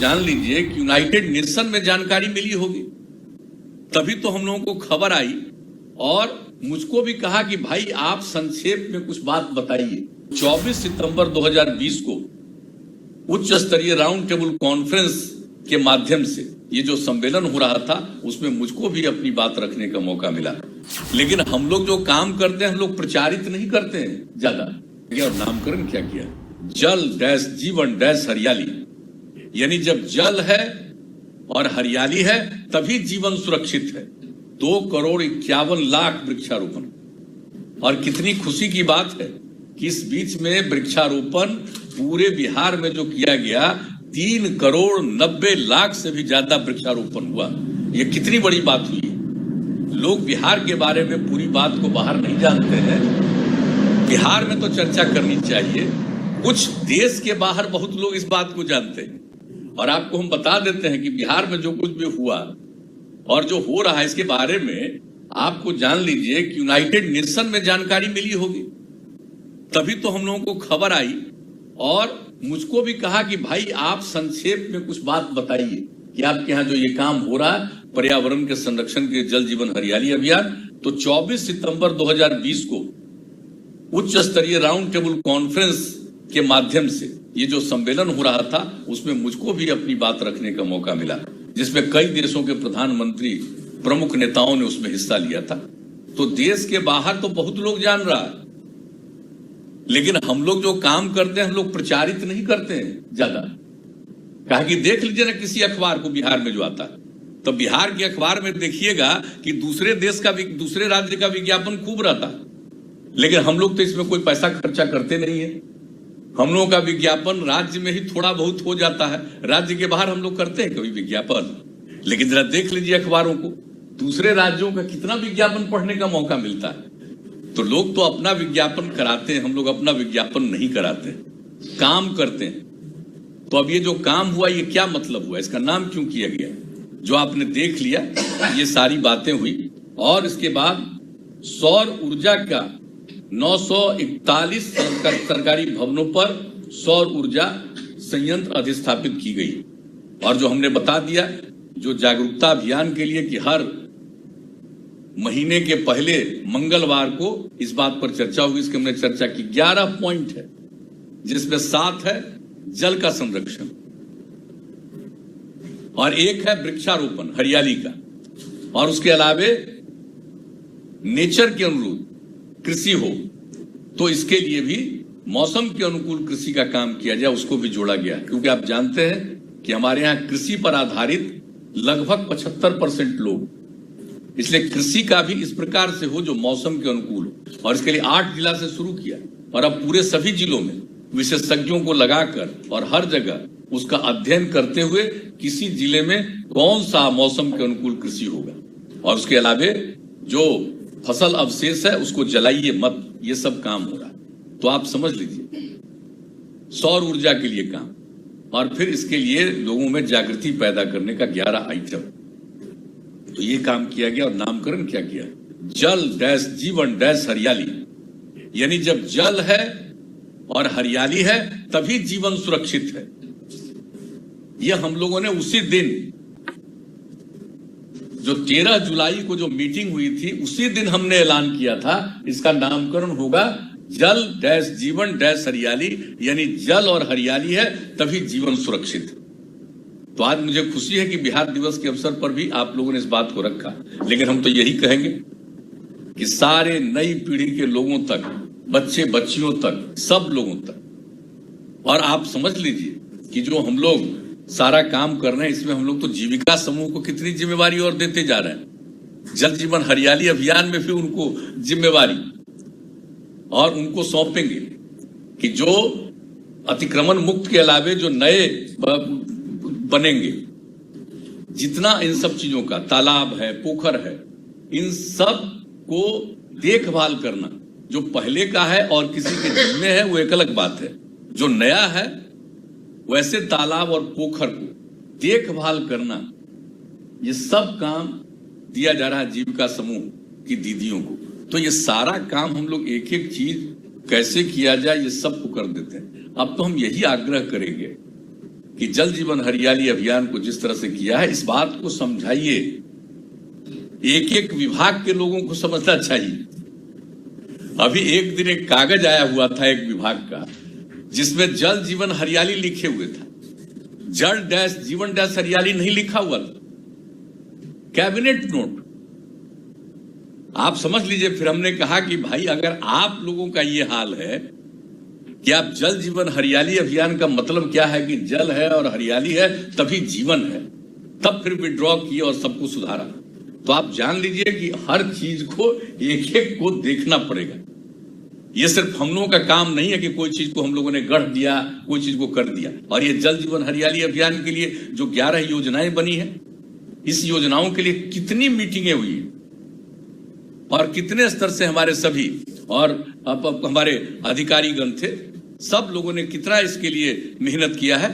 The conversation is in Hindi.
जान लीजिए कि यूनाइटेड नेशन में जानकारी मिली होगी, तभी तो हम लोगों को खबर आई और मुझको भी कहा कि भाई आप संक्षेप में कुछ बात बताइए। 24 सितंबर 2020 को उच्च स्तरीय राउंड टेबल कॉन्फ्रेंस के माध्यम से ये जो सम्मेलन हो रहा था उसमें मुझको भी अपनी बात रखने का मौका मिला। लेकिन हम लोग जो काम करते हैं हम लोग प्रचारित नहीं करते हैं ज्यादा। और नामकरण क्या किया, जल डैश जीवन डैश हरियाली, यानी जब जल है और हरियाली है तभी जीवन सुरक्षित है। 2,51,00,000 वृक्षारोपण। और कितनी खुशी की बात है कि इस बीच में वृक्षारोपण पूरे बिहार में जो किया गया 3,90,00,000 से भी ज्यादा वृक्षारोपण हुआ। ये कितनी बड़ी बात हुई। लोग बिहार के बारे में पूरी बात को बाहर नहीं जानते हैं। बिहार में तो चर्चा करनी चाहिए, कुछ देश के बाहर बहुत लोग इस बात को जानते हैं। और आपको हम बता देते हैं कि बिहार में जो कुछ भी हुआ और जो हो रहा है इसके बारे में आपको जान लीजिए कि यूनाइटेड नेशन में जानकारी मिली होगी, तभी तो हम लोगों को खबर आई और मुझको भी कहा कि भाई आप संक्षेप में कुछ बात बताइए कि आपके यहाँ जो ये काम हो रहा है पर्यावरण के संरक्षण के जल जीवन हरियाली अभियान। तो 24 सितंबर 2020 को उच्च स्तरीय राउंड टेबल कॉन्फ्रेंस के माध्यम से ये जो सम्मेलन हो रहा था उसमें मुझको भी अपनी बात रखने का मौका मिला, जिसमें कई देशों के प्रधानमंत्री प्रमुख नेताओं ने उसमें हिस्सा लिया था। तो देश के बाहर तो बहुत लोग जान रहा है, लेकिन हम लोग जो काम करते हैं हम लोग प्रचारित नहीं करते हैं ज्यादा। कहा कि देख लीजिए ना किसी अखबार को बिहार में जो आता है, तो बिहार के अखबार में देखिएगा कि दूसरे देश का दूसरे राज्य का विज्ञापन खूब रहता है, लेकिन हम लोग तो इसमें कोई पैसा खर्चा करते नहीं है। हम लोगों का विज्ञापन राज्य में ही थोड़ा बहुत हो जाता है, राज्य के बाहर हम लोग करते हैं कभी विज्ञापन। लेकिन जरा देख लीजिए अखबारों को, दूसरे राज्यों का कितना विज्ञापन पढ़ने का मौका मिलता है। तो लोग तो अपना विज्ञापन कराते हैं, हम लोग अपना विज्ञापन नहीं कराते, काम करते हैं। तो अब ये जो काम हुआ ये क्या मतलब हुआ, इसका नाम क्यों किया गया, जो आपने देख लिया ये सारी बातें हुई। और इसके बाद सौर ऊर्जा का 941 सरकारी भवनों पर सौर ऊर्जा संयंत्र अधिस्थापित की गई। और जो हमने बता दिया जो जागरूकता अभियान के लिए कि हर महीने के पहले मंगलवार को इस बात पर चर्चा होगी, इसकी हमने चर्चा की। 11 पॉइंट है जिसमें 7 है जल का संरक्षण और 1 है वृक्षारोपण हरियाली का। और उसके अलावे नेचर के अनुरूप कृषि हो तो इसके लिए भी मौसम के अनुकूल कृषि का काम किया जाए, उसको भी जोड़ा गया। क्योंकि आप जानते हैं कि हमारे यहाँ कृषि पर आधारित लगभग 75% लोग, इसलिए कृषि का भी इस प्रकार से हो जो मौसम के अनुकूल हो। और इसके लिए 8 जिला से शुरू किया और अब पूरे सभी जिलों में विशेषज्ञों को लगाकर और हर जगह उसका अध्ययन करते हुए किसी जिले में कौन सा मौसम के अनुकूल कृषि होगा। और उसके अलावे जो फसल अवशेष है उसको जलाइए मत, ये सब काम हो रहा है। तो आप समझ लीजिए सौर ऊर्जा के लिए काम, और फिर इसके लिए लोगों में जागृति पैदा करने का 11 आइटम। तो ये काम किया गया। और नामकरण क्या किया, जल डैश जीवन डैश हरियाली, यानी जब जल है और हरियाली है तभी जीवन सुरक्षित है। यह हम लोगों ने उसी दिन जो 13 जुलाई को जो मीटिंग हुई थी उसी दिन हमने ऐलान किया था, इसका नामकरण होगा जल डैश जीवन डैश हरियाली, यानी जल और हरियाली है तभी जीवन सुरक्षित। तो आज मुझे खुशी है कि बिहार दिवस के अवसर पर भी आप लोगों ने इस बात को रखा। लेकिन हम तो यही कहेंगे कि सारे नई पीढ़ी के लोगों तक, बच्चे बच्चियों तक, सब लोगों तक। और आप समझ लीजिए कि जो हम लोग सारा काम कर रहे हैं इसमें हम लोग तो जीविका समूह को कितनी जिम्मेवारी और देते जा रहे हैं। जल जीवन हरियाली अभियान में भी उनको जिम्मेवारी और उनको सौंपेंगे कि जो अतिक्रमण मुक्त के अलावे जो नए बनेंगे, जितना इन सब चीजों का तालाब है, पोखर है, इन सब को देखभाल करना, जो पहले का है और किसी के जिम्मे है वो एक अलग बात है। जो नया है वैसे तालाब और पोखर को देखभाल करना, ये सब काम दिया जा रहा है जीविका समूह की दीदियों को। तो ये सारा काम हम लोग एक एक चीज कैसे किया जाए ये सब को कर देते हैं। अब तो हम यही आग्रह करेंगे कि जल जीवन हरियाली अभियान को जिस तरह से किया है, इस बात को समझाइए। एक एक विभाग के लोगों को समझना चाहिए। अभी एक दिन एक कागज आया हुआ था एक विभाग का, जिसमें जल जीवन हरियाली लिखे हुए था, जल डैश जीवन डैश हरियाली नहीं लिखा हुआ था, कैबिनेट नोट। आप समझ लीजिए। फिर हमने कहा कि भाई अगर आप लोगों का ये हाल है कि आप जल जीवन हरियाली अभियान का मतलब क्या है कि जल है और हरियाली है तभी जीवन है, तब फिर विड्रॉ किए और सबको सुधारा। तो आप जान लीजिए कि हर चीज को एक एक को देखना पड़ेगा। ये सिर्फ हम लोगों का काम नहीं है कि कोई चीज को हम लोगों ने गढ़ दिया, कोई चीज को कर दिया। और ये जल जीवन हरियाली अभियान के लिए जो 11 योजनाएं बनी है, इस योजनाओं के लिए कितनी मीटिंगें हुई और कितने स्तर से हमारे सभी और अब हमारे अधिकारीगण थे, सब लोगों ने कितना इसके लिए मेहनत किया है।